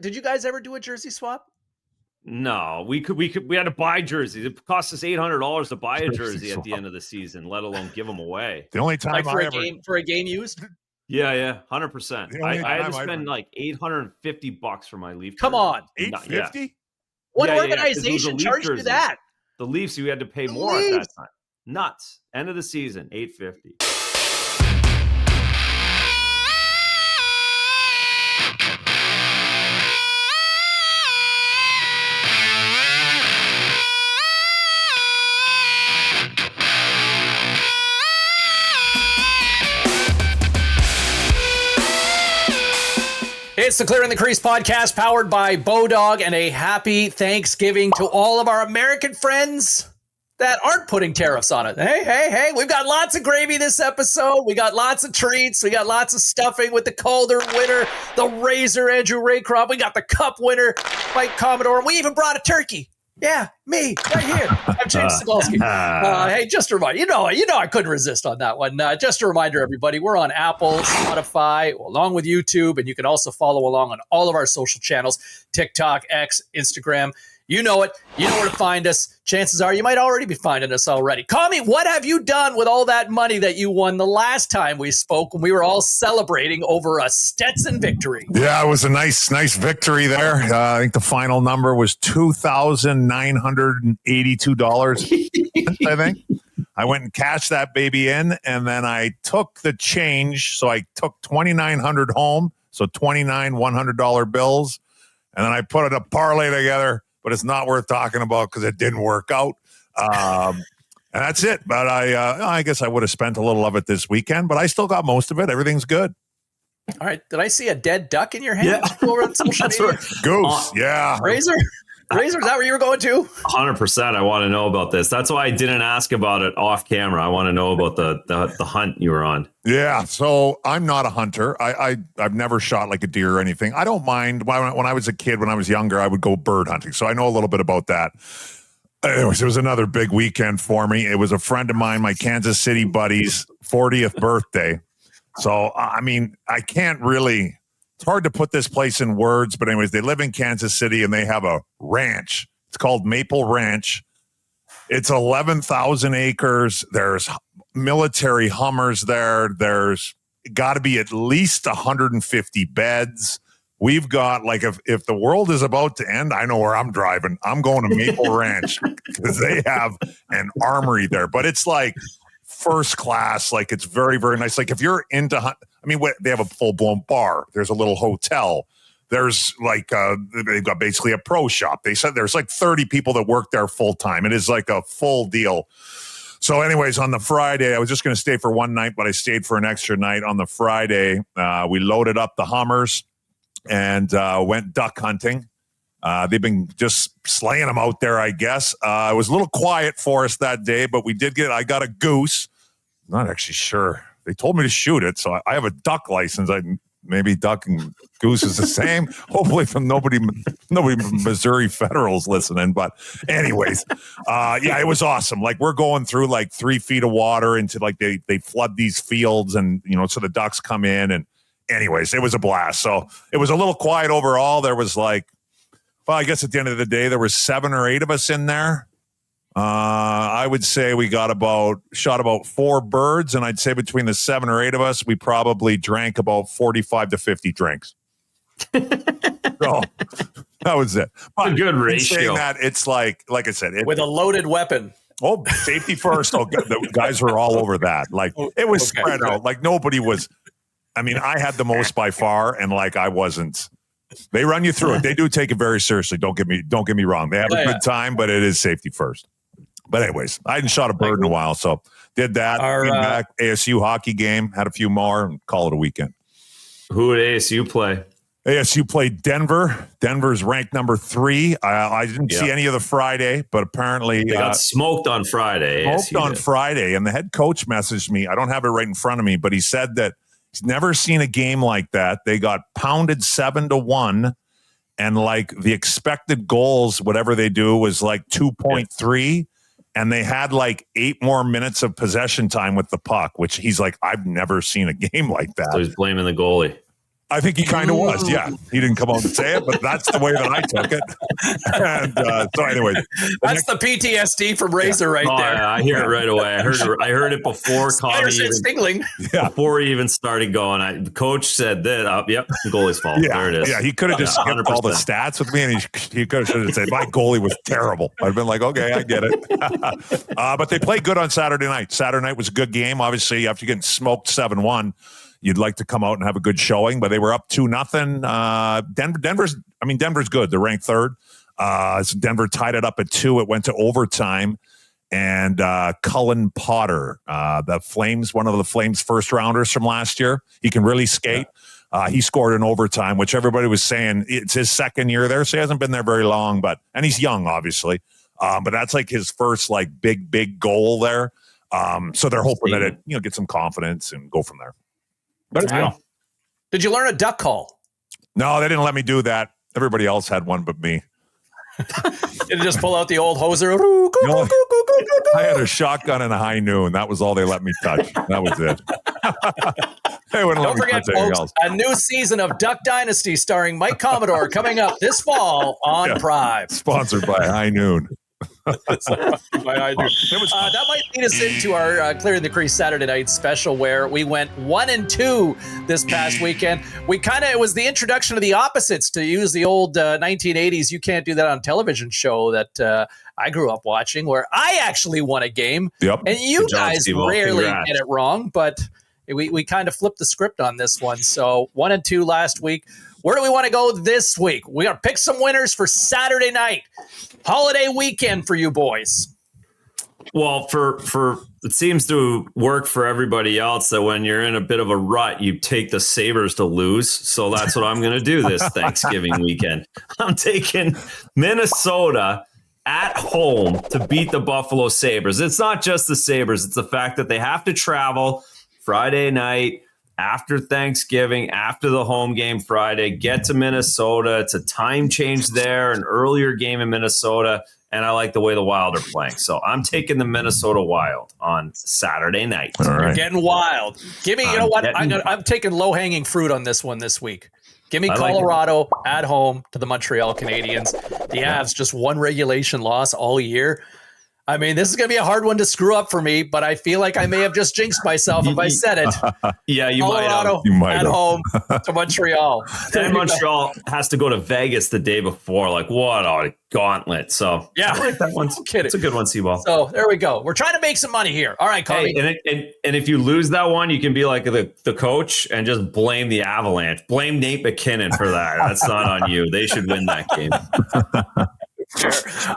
Did you guys ever do a jersey swap? No, we had to buy jerseys. It cost us $800 to buy a jersey at the end of the season, let alone give them away. The only time for a game used. Yeah, 100%. I had to spend like $850 for my Leaf. Come on, $850? What organization charged you that? The Leafs, you had to pay more at that time. Nuts. End of the season, $850. It's the Clearing the Crease podcast powered by BODOG, and a happy Thanksgiving to all of our American friends that aren't putting tariffs on it. Hey, we've got lots of gravy this episode. We got lots of treats. We got lots of stuffing with the Calder winner, the Razor, Andrew Raycroft. We got the Cup winner, Mike Commodore. We even brought a turkey. Yeah, me, right here. I'm James Cebulski. Hey, just a reminder, you know, I couldn't resist on that one. Just a reminder, everybody, we're on Apple, Spotify, along with YouTube, and you can also follow along on all of our social channels, TikTok, X, Instagram. You know it. You know where to find us. Chances are you might already be finding us already. Kami, what have you done with all that money that you won the last time we spoke when we were all celebrating over a Stetson victory? Yeah, it was a nice victory there. I think the final number was $2,982, I think. I went and cashed that baby in, and then I took the change. So I took $2,900 home, so 29 $100 bills, and then I put a parlay together. But it's not worth talking about because it didn't work out. And that's it. But I guess I would have spent a little of it this weekend, but I still got most of it. Everything's good. All right. Did I see a dead duck in your hand? Yeah. That's right. Goose. Yeah. Razor, is that where you were going to? 100%. I want to know about this. That's why I didn't ask about it off camera. I want to know about the hunt you were on. Yeah. So I'm not a hunter. I've never shot like a deer or anything. I don't mind. When I was a kid, when I was younger, I would go bird hunting. So I know a little bit about that. Anyways, it was another big weekend for me. It was a friend of mine, my Kansas City buddy's 40th birthday. So, I mean, I can't really... It's hard to put this place in words, but anyways, they live in Kansas City and they have a ranch. It's called Maple Ranch. It's 11,000 acres. There's military Hummers there. There's got to be at least 150 beds. We've got, like, if the world is about to end, I know where I'm driving. I'm going to Maple Ranch because they have an armory there. But it's like first class. Like, it's very, very nice. Like, if you're into hunt, I mean, they have a full-blown bar. There's a little hotel. There's like, they've got basically a pro shop. They said there's like 30 people that work there full-time. It is like a full deal. So anyways, on the Friday, I was just going to stay for one night, but I stayed for an extra night. On the Friday, we loaded up the Hummers and went duck hunting. They've been just slaying them out there, I guess. It was a little quiet for us that day, but I got a goose. Not actually sure. They told me to shoot it, so I have a duck license. Maybe duck and goose is the same. Hopefully, from nobody Missouri Federal's listening. But anyways, yeah, it was awesome. Like, we're going through like 3 feet of water into, like, they flood these fields, and so the ducks come in. And anyways, it was a blast. So it was a little quiet overall. There was like, well, I guess at the end of the day, there was 7 or 8 of us in there. I would say we shot about 4 birds, and I'd say between the 7 or 8 of us, we probably drank about 45 to 50 drinks. So that was it. But a good ratio. Saying that, it's like I said, with a loaded weapon. Oh, safety first. Oh, the guys were all over that. Like, it was spread out. Like, nobody was. I mean, I had the most by far, and like, I wasn't. They run you through it. They do take it very seriously. Don't get me wrong. They have a good time, but it is safety first. But anyways, I hadn't shot a bird in a while, so did that. Came back, ASU hockey game, had a few more, and call it a weekend. Who would ASU play? ASU played Denver. Denver's ranked number 3. I didn't see any of the Friday, but apparently they got smoked on Friday. Friday, and the head coach messaged me. I don't have it right in front of me, but he said that he's never seen a game like that. They got pounded 7-1, and like the expected goals, whatever they do, was like 2.3. And they had like 8 more minutes of possession time with the puck, which he's like, I've never seen a game like that. So he's blaming the goalie. I think he kind of was. Yeah, he didn't come out and say it, but that's the way that I took it. And so, anyway, that's the PTSD from Razor right there. Yeah, I hear it right away. I heard it before Connie before he even started going. The coach said that. Yep, goalie's fault. Yeah, there it is. Yeah, he could have just skipped 100%. All the stats with me, and he could have said my goalie was terrible. I'd been like, okay, I get it. But they played good on Saturday night. Saturday night was a good game. Obviously, after getting smoked 7-1. You'd like to come out and have a good showing, but they were up 2-0. Denver's good. They're ranked third. So Denver tied it up at 2. It went to overtime, and Cullen Potter, the Flames, one of the Flames first rounders from last year. He can really skate. He scored in overtime, which everybody was saying it's his second year there, so he hasn't been there very long. And he's young, obviously. But that's like his first like big goal there. So they're hoping that it get some confidence and go from there. But it's good. Did you learn a duck call? No, they didn't let me do that. Everybody else had one but me. Did you just pull out the old hoser? I had a shotgun and a high noon. That was all they let me touch. That was it. They wouldn't Don't forget, folks, a new season of Duck Dynasty starring Mike Commodore coming up this fall on Prime. Sponsored by High Noon. That might lead us into our Clearing the Crease Saturday night special, where we went 1-2 this past weekend. It was the introduction of the opposites, to use the old 1980s You Can't Do That on Television show that I grew up watching, where I actually won a game. Yep. And you guys rarely get it wrong, but we kind of flipped the script on this one. So 1-2 last week. Where do we want to go this week? We're going to pick some winners for Saturday night. Holiday weekend for you boys. Well, for it seems to work for everybody else that when you're in a bit of a rut, you take the Sabres to lose. So that's what I'm going to do this Thanksgiving weekend. I'm taking Minnesota at home to beat the Buffalo Sabres. It's not just the Sabres. It's the fact that they have to travel Friday night after Thanksgiving, after the home game Friday, get to Minnesota. It's a time change there, an earlier game in Minnesota, and I like the way the Wild are playing. So I'm taking the Minnesota Wild on Saturday night. All right. You're getting wild. Give me, you know what? I'm taking low-hanging fruit on this one this week. Give me Colorado at home to the Montreal Canadiens. The Avs just one regulation loss all year. I mean, this is going to be a hard one to screw up for me, but I feel like I may have just jinxed myself if I said it. Yeah, you Colorado might have. At home to Montreal. And Montreal has to go to Vegas the day before. Like, what a gauntlet. So, yeah, I like that one. It's a good one, Seaball. So, there we go. We're trying to make some money here. All right, Connie. Hey, and if you lose that one, you can be like the coach and just blame the Avalanche. Blame Nate McKinnon for that. That's not on you. They should win that game.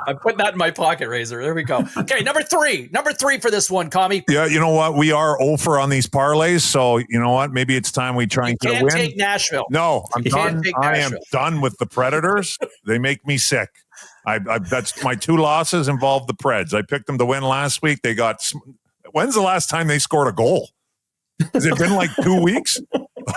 I'm putting that in my pocket, Razor. There we go. Okay, number three for this one, Commie. Yeah, you know what? We are 0 for on these parlays, so you know what? Maybe it's time we try and get a win. You can't take Nashville. No, I'm done. I am done with the Predators. They make me sick. That's my 2 losses involved the Preds. I picked them to win last week. They got. When's the last time they scored a goal? Has it been like 2 weeks?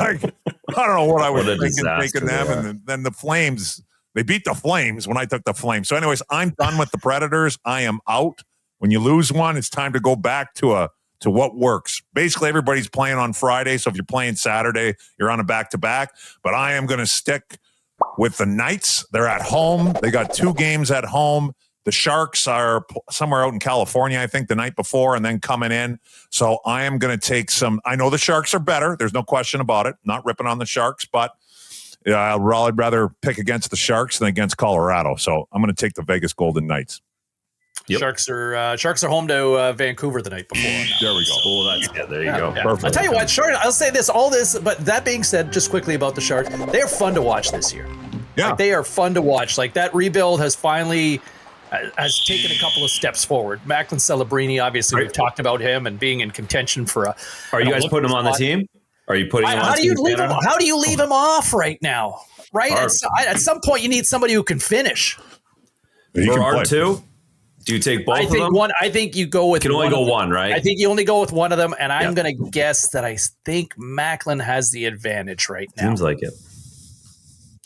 Like, I don't know what I was thinking, taking them, and then the Flames. They beat the Flames when I took the Flames. So anyways, I'm done with the Predators. I am out. When you lose one, it's time to go back to what works. Basically, everybody's playing on Friday. So if you're playing Saturday, you're on a back-to-back. But I am going to stick with the Knights. They're at home. They got 2 games at home. The Sharks are somewhere out in California, I think, the night before, and then coming in. So I am going to take some. I know the Sharks are better. There's no question about it. Not ripping on the Sharks, but I'd rather pick against the Sharks than against Colorado. So I'm going to take the Vegas Golden Knights. Yep. Sharks are home to Vancouver the night before. There we go. There you go. Yeah. Perfect. I'll tell you what, Sharks. I'll say this, but that being said, just quickly about the Sharks, they're fun to watch this year. Yeah, like, they are fun to watch. Like, that rebuild has finally taken a couple of steps forward. Macklin Celebrini, obviously, we've talked about him and being in contention for a. Are you guys putting him on the team? Are you putting him on? How do you leave him off right now? Right at some point, you need somebody who can finish. For R2, do you take both of them? I think you go with. You can only go one, right? I think you only go with one of them, and I'm going to guess that I think Macklin has the advantage right now. Seems like it.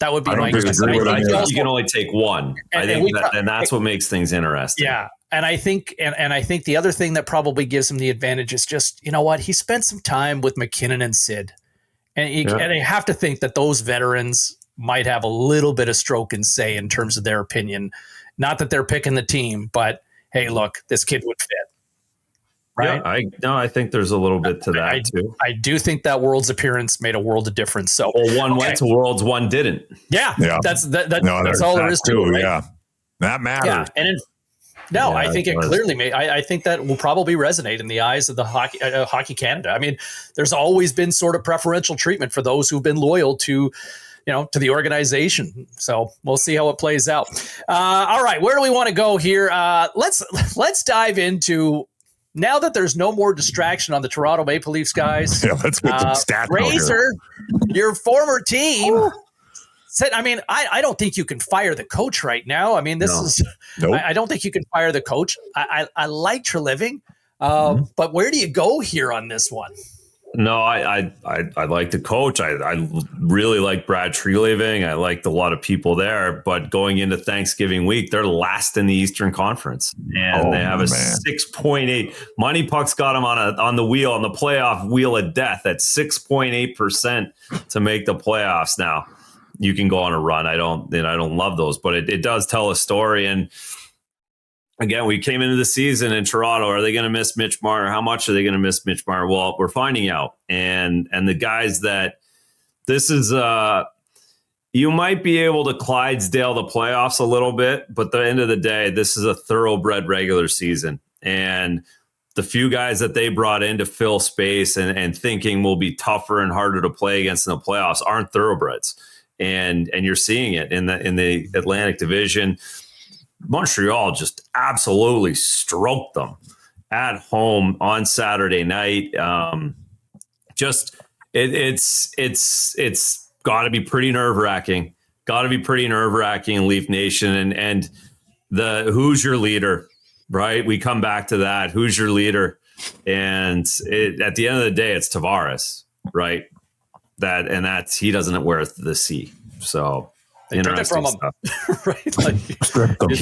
That would be my guess. I think you can only take one. And that's what makes things interesting. Yeah. And I think the other thing that probably gives him the advantage is just, you know what? He spent some time with McKinnon and Sid. And I have to think that those veterans might have a little bit of stroke and say in terms of their opinion. Not that they're picking the team, but hey, look, this kid would fit. Right? Yeah, I think there's a little bit to that too. I do think that World's appearance made a world of difference. So one went to Worlds, one didn't. Yeah. That's all there is to it. Right? Yeah. That matters. Yeah. I think it clearly made. I think that will probably resonate in the eyes of the Hockey Canada. I mean, there's always been sort of preferential treatment for those who've been loyal to the organization. So we'll see how it plays out. All right, where do we want to go here? Let's dive into. Now that there's no more distraction on the Toronto Maple Leafs, guys. Yeah, let's get some stats. Razor, your former team said, I mean, I don't think you can fire the coach right now. I mean, I don't think you can fire the coach. I like Treliving, but where do you go here on this one? No, I like the coach. I really like Brad Treliving. I liked a lot of people there. But going into Thanksgiving week, they're last in the Eastern Conference, and they have a 6.8. Money Puck's got them on the wheel, on the playoff wheel of death at 6.8% to make the playoffs. Now, you can go on a run. I don't love those, but it does tell a story. And again, we came into the season in Toronto. Are they going to miss Mitch Marner? How much are they going to miss Mitch Marner? Well, we're finding out. And the guys that this is, you might be able to Clydesdale the playoffs a little bit, but at the end of the day, this is a thoroughbred regular season. And the few guys that they brought in to fill space and thinking will be tougher and harder to play against in the playoffs aren't thoroughbreds. And you're seeing it in the Atlantic Division. Montreal just absolutely stroked them at home on Saturday night. It's got to be pretty nerve wracking. Got to be pretty nerve wracking in Leaf Nation. And who's your leader, right? We come back to that. Who's your leader? And at the end of the day, it's Tavares, right? He doesn't wear the C. So. They took it from him, right? Like, stripped them. They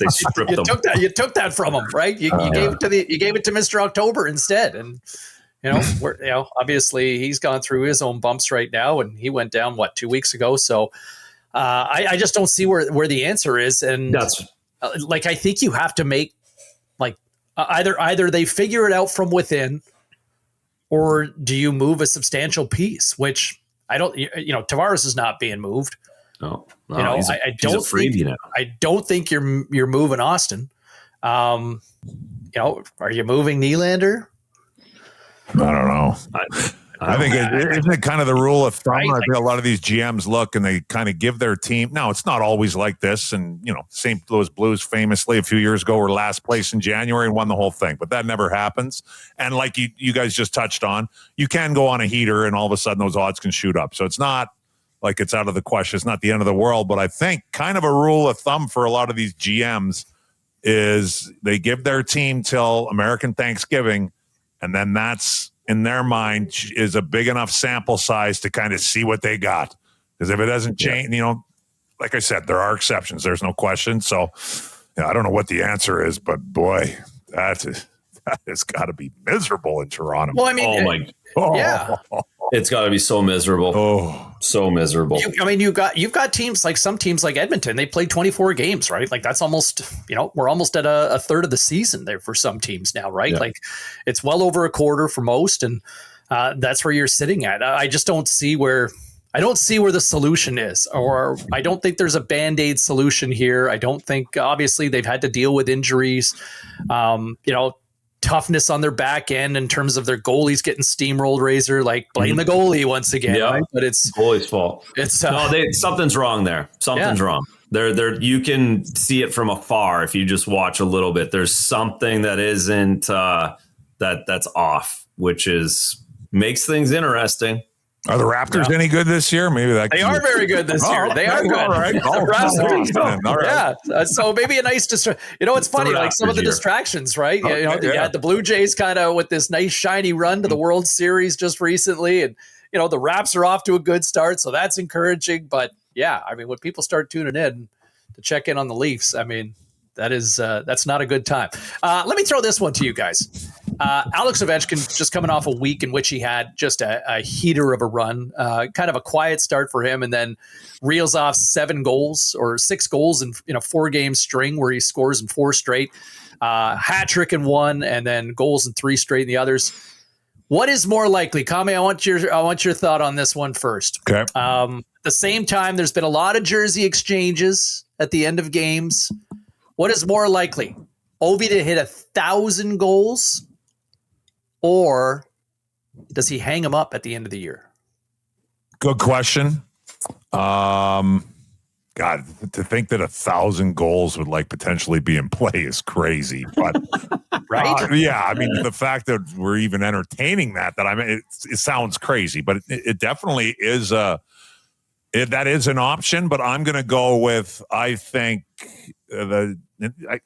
stripped them. You took that from him, right? You gave it to Mr. October instead, and obviously he's gone through his own bumps right now, and he went down 2 weeks ago. So I just don't see where the answer is, and that's I think you have to make either they figure it out from within, or do you move a substantial piece? Which I don't. Tavares is not being moved. No, I don't think you're moving Austin. Are you moving Nylander? I don't know. I think isn't it kind of the rule of thumb? Right? I think a lot of these GMs look and they kind of give their team. Now, it's not always like this. And, St. Louis Blues famously a few years ago were last place in January and won the whole thing. But that never happens. And like you guys just touched on, you can go on a heater and all of a sudden those odds can shoot up. So it's not like it's out of the question. It's not the end of the world. But I think kind of a rule of thumb for a lot of these GMs is they give their team till American Thanksgiving. And then that's, in their mind, is a big enough sample size to kind of see what they got. Because if it doesn't change, like I said, there are exceptions. There's no question. So I don't know what the answer is, but boy, that has got to be miserable in Toronto. Well, I mean, yeah. It's got to be so miserable. Oh, so miserable. You've got teams like some teams like Edmonton. They played 24 games, right? Like that's almost, we're almost at a third of the season there for some teams now, right? Yeah. Like it's well over a quarter for most, and that's where you're sitting at. I just don't see where the solution is, or I don't think there's a Band-Aid solution here. I don't think, obviously, they've had to deal with injuries. Toughness on their back end in terms of their goalies getting steamrolled. Razor, like blame the goalie once again, right? But it's goalie's fault. It's something's wrong there. Something's wrong. There you can see it from afar if you just watch a little bit. There's something that isn't that's off, which makes things interesting. Are the Raptors any good this year? Maybe they are very good this year. They are good. All right. All right. Yeah. So maybe a nice it's funny, like some of the distractions, right? You had the Blue Jays kind of with this nice shiny run to the World Series just recently, and the Raps are off to a good start, so that's encouraging. But yeah, I mean, when people start tuning in to check in on the Leafs, I mean, that's not a good time. Let me throw this one to you guys. Alex Ovechkin just coming off a week in which he had just a heater of a run, kind of a quiet start for him, and then reels off 6 goals in a 4-game string where he scores in 4 straight, hat trick in 1, and then goals in 3 straight in the others. What is more likely, Kame? I want your thought on this one first. Okay. At the same time, there's been a lot of jersey exchanges at the end of games. What is more likely, Ovi to hit 1,000 goals, or does he hang him up at the end of the year? Good question. God, to think that 1,000 goals would like potentially be in play is crazy. But right? Yeah, I mean, the fact that we're even entertaining that I mean, it sounds crazy, but it definitely is that is an option. But I'm going to go with, I think I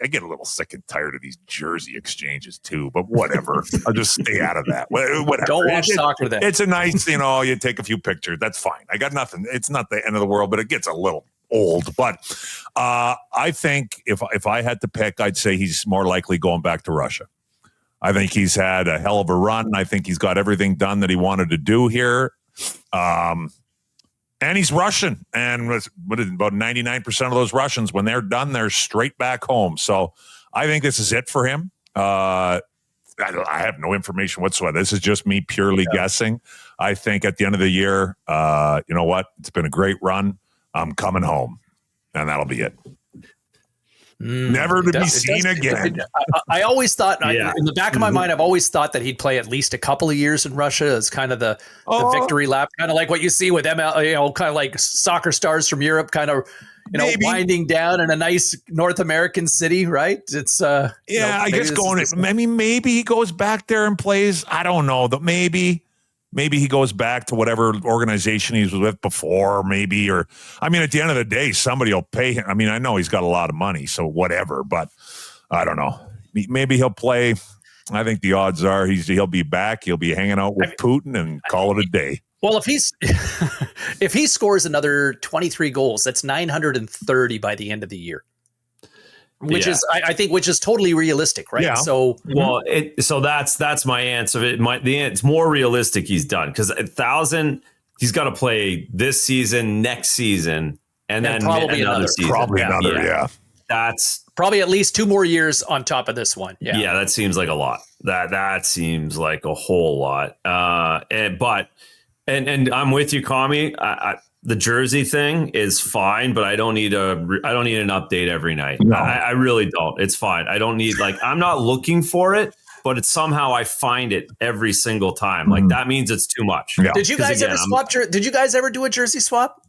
get a little sick and tired of these jersey exchanges too, but whatever. I'll just stay out of that. Whatever. Don't watch soccer then. It's a nice, you take a few pictures. That's fine. I got nothing. It's not the end of the world, but it gets a little old. But I think if I had to pick, I'd say he's more likely going back to Russia. I think he's had a hell of a run. I think he's got everything done that he wanted to do here. And he's Russian, and about 99% of those Russians, when they're done, they're straight back home. So I think this is it for him. I have no information whatsoever. This is just me purely guessing. I think at the end of the year, you know what? It's been a great run. I'm coming home, and that'll be it. Never to be seen again. I always thought, in the back of my mind, I've always thought that he'd play at least a couple of years in Russia as kind of the victory lap, kind of like what you see with ML, kind of like soccer stars from Europe, kind of, winding down in a nice North American city, right? It's I guess maybe he goes back there and plays. I don't know. Maybe he goes back to whatever organization he was with before, maybe, or, I mean, at the end of the day, somebody will pay him. I mean, I know he's got a lot of money, so whatever, but I don't know. Maybe he'll play. I think the odds are he'll be back. He'll be hanging out with Putin and call it a day. Well, if he scores another 23 goals, that's 930 by the end of the year. Which is totally realistic, right? Yeah. So, so that's my answer. It's more realistic. He's done because 1,000. He's got to play this season, next season, and then probably another season. Probably another. Yeah. That's probably at least 2 more years on top of this one. Yeah. Yeah, that seems like a lot. That seems like a whole lot. And I'm with you, Kami. The jersey thing is fine, but I don't need an update every night. No. I really don't. It's fine. I don't need I'm not looking for it, but it's somehow I find it every single time. Like that means it's too much. Yeah. Did you guys ever swap? Did you guys ever do a jersey swap?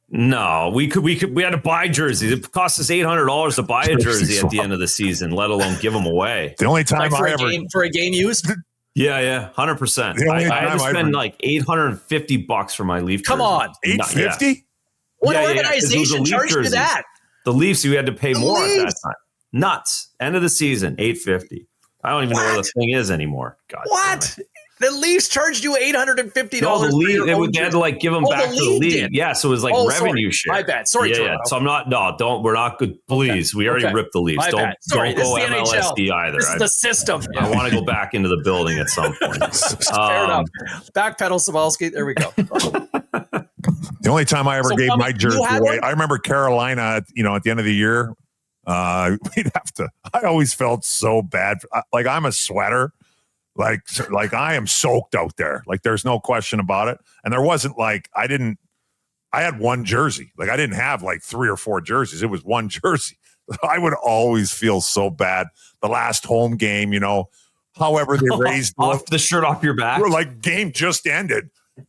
No, we had to buy jerseys. It cost us $800 to buy a jersey at the end of the season, let alone give them away. The only time for a game used. Yeah, 100%. I had to spend like $850 for my Leaf jersey. Come on, $850? What organization charged you that? The Leafs, you had to pay more at that time. Nuts. End of the season, $850. I don't even know where the thing is anymore. God, what? The Leafs charged you $850. No, the league, they had to give them back to the league. Yeah, so it was revenue share. My bad. Sorry, yeah. So I'm not. No, we're not good. Please, we already ripped the Leafs. Don't go MLSD either. This is the system. I want to go back into the building at some point. Fair enough. Backpedal, Savalsky. There we go. The only time I ever gave my jersey away, I remember Carolina. At the end of the year, we'd have to. I always felt so bad. I'm a sweater. Like I am soaked out there. Like there's no question about it. And there wasn't I had one jersey. Like I didn't have 3 or 4 jerseys. It was one jersey. I would always feel so bad. The last home game, however they raised off the shirt off your back. Game just ended.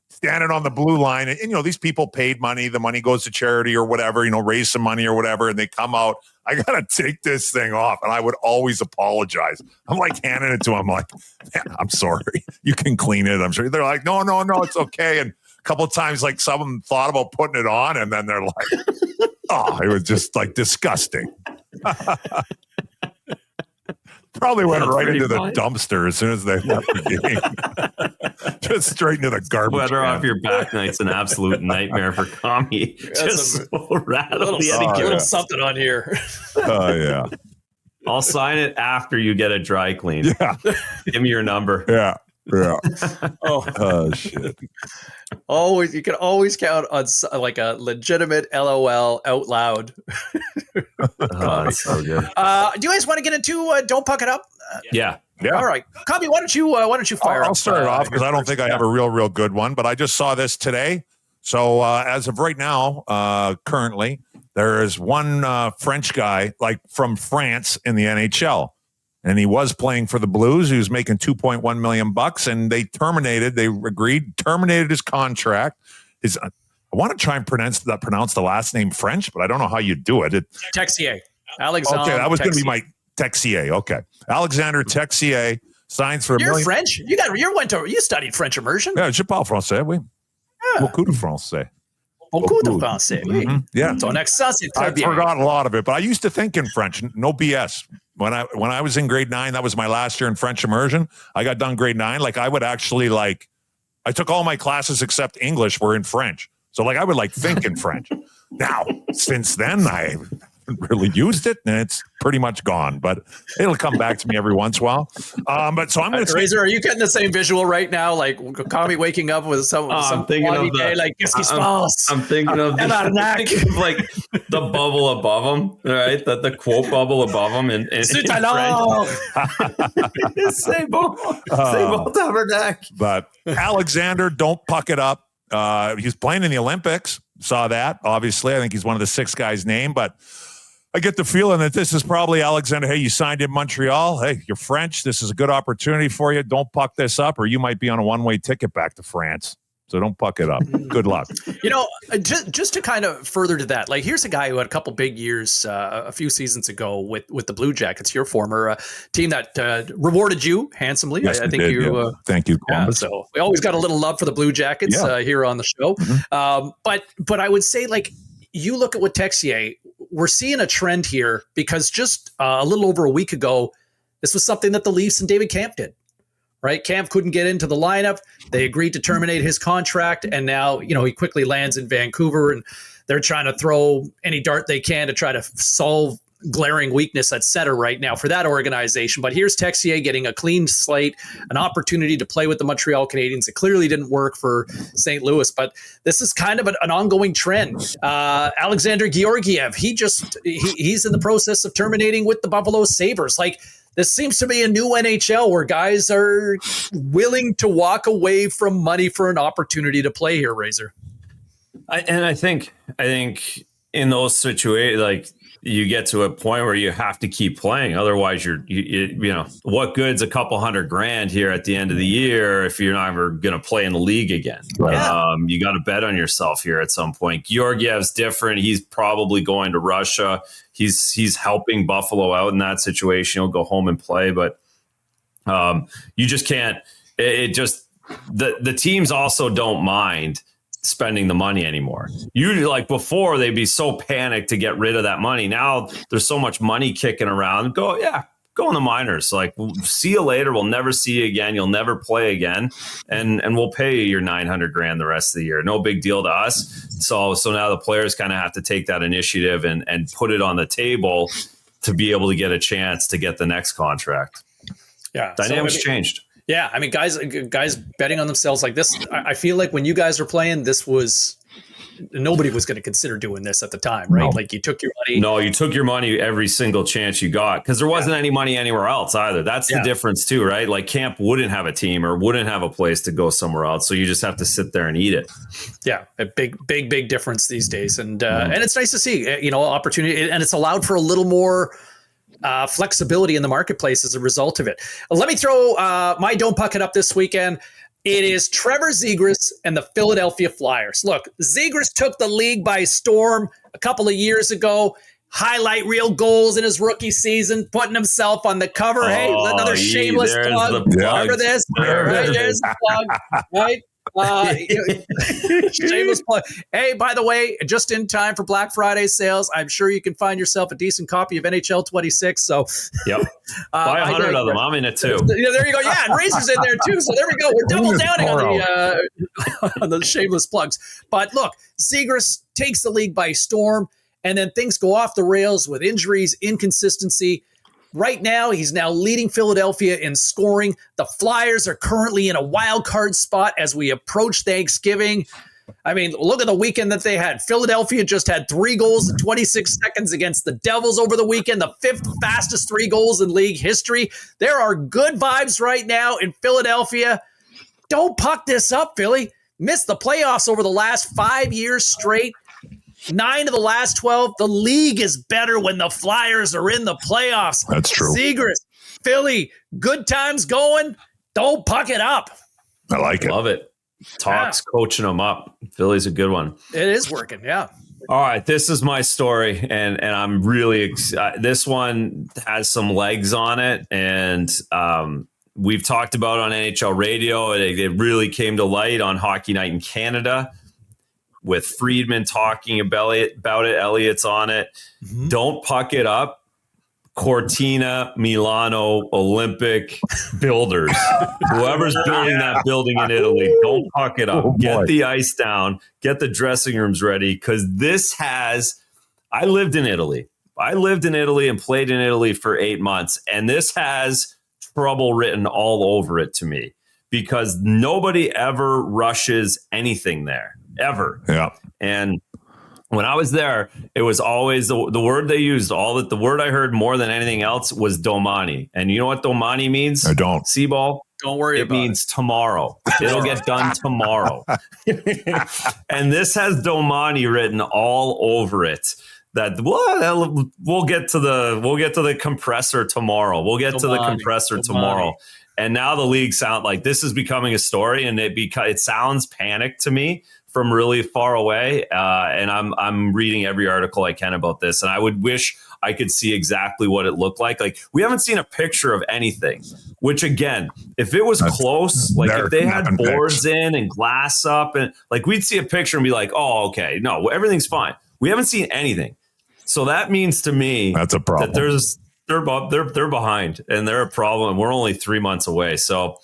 Standing on the blue line. And these people paid money. The money goes to charity or whatever, raise some money or whatever. And they come out. I got to take this thing off. And I would always apologize. I'm handing it to them. Man, I'm sorry. You can clean it. I'm sure. They're like, no, it's okay. And a couple of times, some of them thought about putting it on. And then they're like, oh, it was just disgusting. Probably went right into the dumpster as soon as they left the game. Just straight into the garbage. Sweater off your back night's an absolute nightmare for Kami. Just so rattled. A little something on here. Oh, yeah. I'll sign it after you get it dry cleaned. Yeah. Give me your number. Yeah. Oh, Shit. always, you can always count on like a legitimate LOL out loud. That's so good. Do you guys want to get into Don't Puck It Up? Yeah. All right, Cubby, why don't you fire? I'll start it off because I don't think I have a real good one, but I just saw this today. So as of right now, currently, there is one French guy like from France in the NHL. And he was playing for the Blues. He was making $2.1 million, and they terminated his contract. I want to try and pronounce the last name French, but I don't know how you do it. Texier. Alexander. Okay, that was going to Texier. be my Texier. Okay. Alexander Texier signs for $1 You're million. French? You studied French immersion? Yeah, je parle français, oui. Beaucoup de français. Beaucoup de français. Oui. Mhm. Yeah. Ton accent, c'est très I bien. forgot a lot of it, but I used to think in French. No BS. When I was in grade 9, that was my last year in French immersion. I got done grade 9. Like I would actually I took all my classes except English were in French. So I would think in French. Now, since then, I haven't really used it, and it's pretty much gone. But it'll come back to me every once in a while. But so I'm going to say, Razor, are you getting the same visual right now? Like Tommy waking up with some thinking foggy of the- day, like qu'est-ce qui se passe? I'm thinking of the bubble above him, right? The quote bubble above him in C'est French. alors. C'est bon, tabarnak. but Alexander, don't puck it up. He's playing in the Olympics. Saw that. Obviously, I think he's one of the 6 guys named, but I get the feeling that this is probably Alexander. Hey, you signed in Montreal. Hey, you're French. This is a good opportunity for you. Don't puck this up, or you might be on a one-way ticket back to France. So don't puck it up. Good luck. Just to kind of further to that, like here's a guy who had a couple big years a few seasons ago with the Blue Jackets, your former team that rewarded you handsomely. Yes, I think did, you. yeah. Thank you, Columbus. So we always got a little love for the Blue Jackets here on the show. Mm-hmm. But I would say you look at what Texier, we're seeing a trend here because just a little over a week ago, this was something that the Leafs and David Kampf did. Right, Kampf couldn't get into the lineup. They agreed to terminate his contract, and now he quickly lands in Vancouver, and they're trying to throw any dart they can to try to solve glaring weakness at center right now for that organization. But here's Texier getting a clean slate, an opportunity to play with the Montreal Canadiens. It clearly didn't work for St. Louis, but this is kind of an ongoing trend. Alexander Georgiev, he's in the process of terminating with the Buffalo Sabres. This seems to be a new NHL where guys are willing to walk away from money for an opportunity to play here, Razor. I think in those situations, you get to a point where you have to keep playing. Otherwise, what good's a couple $100,000 here at the end of the year if you're not ever going to play in the league again? Right. You got to bet on yourself here at some point. Georgiev's different. He's probably going to Russia. He's helping Buffalo out in that situation. He'll go home and play, but you just can't. The teams also don't mind spending the money anymore. Usually, before, they'd be so panicked to get rid of that money. Now there's so much money kicking around. Go in the minors. We'll see you later. We'll never see you again. You'll never play again, and we'll pay you your $900,000 the rest of the year. No big deal to us. So now the players kind of have to take that initiative and put it on the table to be able to get a chance to get the next contract. Yeah, dynamics changed. Yeah, I mean, guys betting on themselves like this. I feel like when you guys were playing, nobody was going to consider doing this at the time, right? No. You took your money. No, you took your money every single chance you got because there wasn't any money anywhere else either. That's the difference too, right? Camp wouldn't have a team or wouldn't have a place to go somewhere else, so you just have to sit there and eat it. Yeah, a big difference these days, and it's nice to see opportunity, and it's allowed for a little more flexibility in the marketplace as a result of it. Let me throw my Don't Puck It Up this weekend. It is Trevor Zegras and the Philadelphia Flyers. Look, Zegras took the league by storm a couple of years ago. Highlight reel goals in his rookie season, putting himself on the cover. Hey, another shameless plug. Remember this? Right, there's the plug. Right? Shameless plug. Hey, by the way, just in time for Black Friday sales, I'm sure you can find yourself a decent copy of NHL 26. So, yep, buy 100 of them. I'm in it too. There you go. Yeah, and Razor's in there too. So there we go. We're double downing on the shameless plugs. But look, Zegras takes the league by storm, and then things go off the rails with injuries, inconsistency. Right now, he's now leading Philadelphia in scoring. The Flyers are currently in a wild card spot as we approach Thanksgiving. I mean, look at the weekend that they had. Philadelphia just had 3 goals in 26 seconds against the Devils over the weekend, the 5th fastest 3 goals in league history. There are good vibes right now in Philadelphia. Don't puck this up, Philly. Missed the playoffs over the last 5 years straight. 9 of the last 12. The league is better when the Flyers are in the playoffs. That's true. Zegras, Philly, good times going. Don't puck it up. I like it. Love it. Talks coaching them up. Philly's a good one. It is working, yeah. All right, this is my story, and I'm really excited. This one has some legs on it, and we've talked about it on NHL radio. It really came to light on Hockey Night in Canada with Friedman talking about it. Elliott's on it. Mm-hmm. Don't puck it up. Cortina Milano Olympic builders. Whoever's building that building in Italy, don't puck it up. Get the ice down. Get the dressing rooms ready, because this has – I lived in Italy. And played in Italy for 8 months, and this has trouble written all over it to me, because nobody ever rushes anything there, ever. Yeah. And when I was there, it was always the word they used. The word I heard more than anything else was domani. And you know what domani means? I don't. Seaball? Don't worry about it. It means tomorrow. It'll get done tomorrow. And this has domani written all over it. That we'll get to the compressor tomorrow. And now the league sound like this is becoming a story, and it sounds panicked to me from really far away. And I'm reading every article I can about this, and I would wish I could see exactly what it looked like. Like, we haven't seen a picture of anything, which, again, if it was close, like if they had boards in and glass up, and like, we'd see a picture and be like, oh, okay, no, everything's fine. We haven't seen anything. So that means to me that's a problem. That they're behind, and they're a problem. We're only 3 months away. So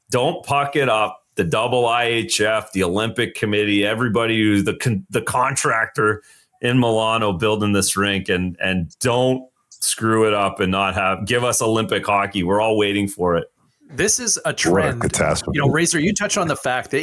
don't puck it up. The double IHF, the Olympic Committee, everybody who's the contractor in Milano building this rink, and don't screw it up and give us Olympic hockey. We're all waiting for it. This is a trend. Catastrophe. Razor, you touch on the fact that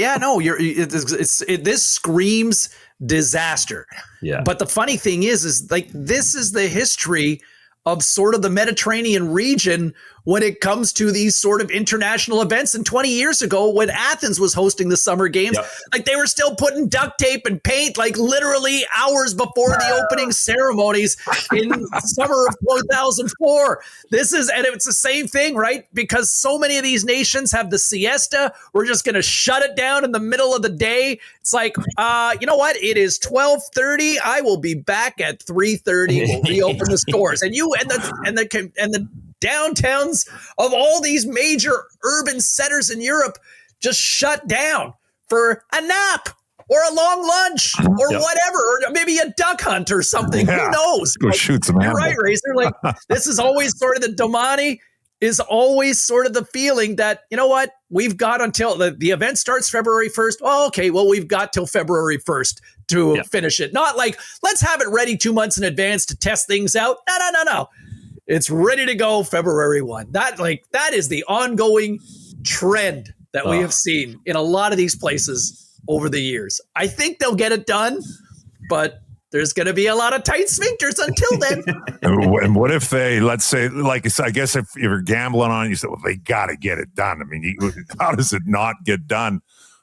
this screams disaster. Yeah. But the funny thing is like, this is the history of sort of the Mediterranean region when it comes to these sort of international events. And 20 years ago, when Athens was hosting the Summer Games, like, they were still putting duct tape and paint, like, literally hours before the opening ceremonies in summer of 2004. And it's the same thing, right? Because so many of these nations have the siesta. We're just going to shut it down in the middle of the day. It's like, you know what? It is 12:30. I will be back at 3:30. We'll reopen the stores. And the downtowns of all these major urban centers in Europe just shut down for a nap or a long lunch or whatever, or maybe a duck hunt or something. Yeah. Who knows? Go shoot some You're animals. right, Razor. Like, this is always sort of the domani is always sort of the feeling that, you know what, we've got until the event starts February 1st. Oh, okay, well, we've got till February 1st to finish it. Not like, let's have it ready 2 months in advance to test things out. No. It's ready to go February 1. That is the ongoing trend that we have seen in a lot of these places over the years. I think they'll get it done, but there's going to be a lot of tight sphincters until then. And what if they, let's say, like, I guess if you're gambling on it, you say, well, they got to get it done. I mean, how does it not get done?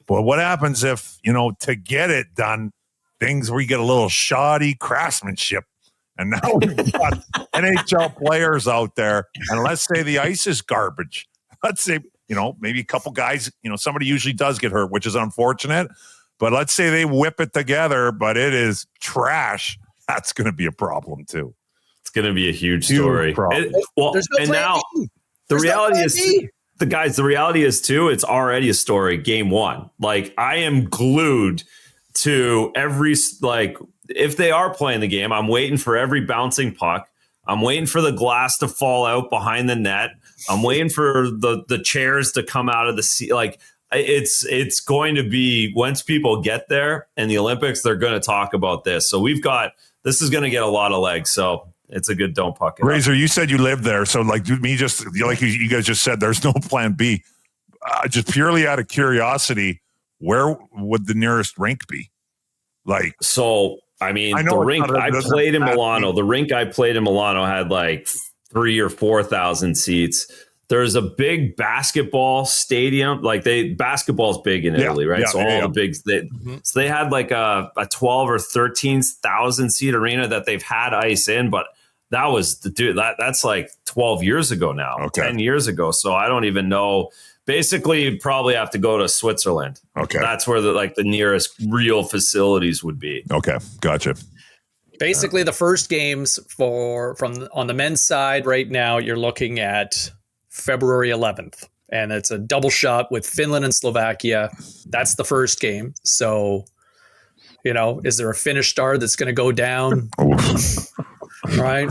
But what happens if, to get it done, things where you get a little shoddy craftsmanship? And now we've got NHL players out there, and let's say the ice is garbage. Let's say, maybe a couple guys, somebody usually does get hurt, which is unfortunate. But let's say they whip it together, but it is trash. That's going to be a problem too. It's going to be a huge story. Now the reality is too, it's already a story. Game 1. Like, I am glued to every, like, if they are playing the game, I'm waiting for every bouncing puck. I'm waiting for the glass to fall out behind the net. I'm waiting for the chairs to come out of the seat. Like, it's going to be, once people get there in the Olympics, they're going to talk about this. So this is going to get a lot of legs. So it's a good don't puck it. Razor, you said you lived there, so like you guys just said, there's no plan B. Just purely out of curiosity, where would the nearest rink be? Like, so I mean, the rink I played in Milano. The rink I played in Milano had like 3,000 or 4,000 seats. There's a big basketball stadium. Like basketball's big in Italy, right? So the big, so they had like a 12 or 13,000 seat arena that they've had ice in, but that was that's like 12 years ago now, 10 years ago. So I don't even know. Basically, you'd probably have to go to Switzerland. Okay. That's where the nearest real facilities would be. Okay. Gotcha. Basically, the first games on the men's side right now, you're looking at February 11th, and it's a double shot with Finland and Slovakia. That's the first game. So, is there a Finnish star that's going to go down? Right.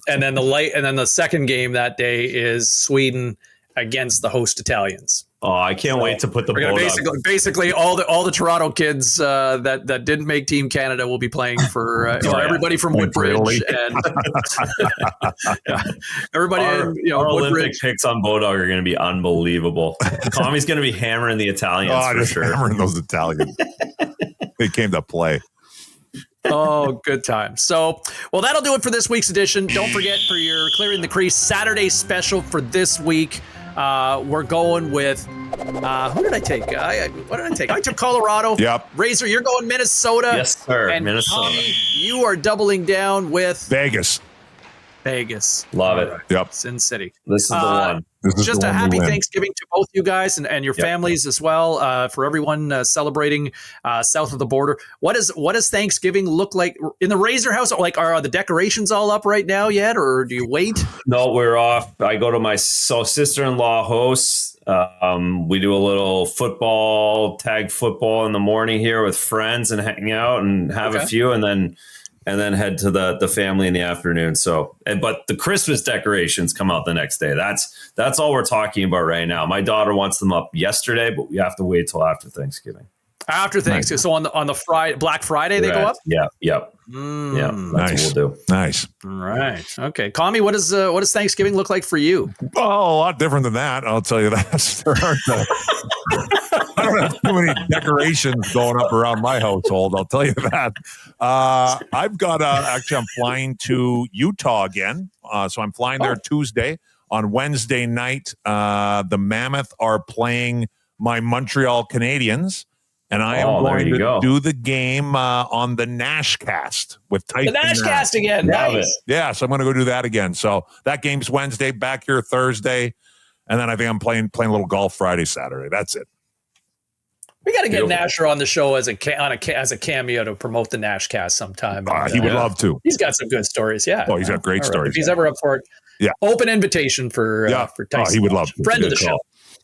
And then the second game that day is Sweden against the host Italians. Oh, I can't wait to put the BODOG. Basically all the Toronto kids that didn't make Team Canada will be playing for everybody from Woodbridge and everybody. Our Olympic picks on BODOG are going to be unbelievable. Tommy's going to be hammering the Italians for sure. Hammering those Italians. They came to play. Oh, good time. So, well, that'll do it for this week's edition. Don't forget for your Clearing the Crease Saturday special for this week. We're going with who did I take? What did I take? I took Colorado. Yep. Razor, you're going Minnesota. Yes, sir. And Minnesota. Tommy, you are doubling down with Vegas. Love it. Right. Yep. Sin City. This is the one. Just a happy Thanksgiving to both you guys and your families as well. For everyone celebrating south of the border, what does Thanksgiving look like in the Razor house? Like, are the decorations all up right now yet, or do you wait? No, we're off. I go to my sister-in-law hosts. We do a little tag football in the morning here with friends and hang out and have a few, and then head to the family in the afternoon. So, but the Christmas decorations come out the next day. That's all we're talking about right now. My daughter wants them up yesterday, but we have to wait till after Thanksgiving. After Thanksgiving, so on the Friday, Black Friday, they go up. Yeah, yep. Yeah, that's what we'll do. Nice. All right. Okay, Kami, what does Thanksgiving look like for you? Oh, a lot different than that. I'll tell you that. I don't have too many decorations going up around my household. I'll tell you that. I've got actually, I'm flying to Utah again. So I'm flying there Tuesday. On Wednesday night, the Mammoth are playing my Montreal Canadiens. And I am going to do the game on the Nashcast with Tyson. The Nashcast again. Nice. Yeah, so I'm going to go do that again. So that game's Wednesday, back here Thursday. And then I think I'm playing a little golf Friday, Saturday. That's it. We got to get Nasher on the show as a cameo to promote the Nashcast sometime. He would love to. He's got some good stories. Yeah. Oh, he's got great stories. If he's ever up for it. Yeah. Open invitation for Tyson. He would love to. Friend of the show.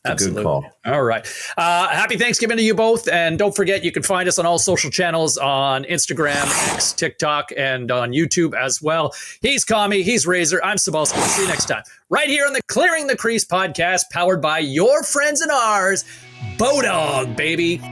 Absolutely. Good call. All right. Happy Thanksgiving to you both. And don't forget, you can find us on all social channels on Instagram, X, TikTok, and on YouTube as well. He's Kami. He's Razor. I'm Sabalski. See you next time. Right here on the Clearing the Crease podcast, powered by your friends and ours, BODOG, baby.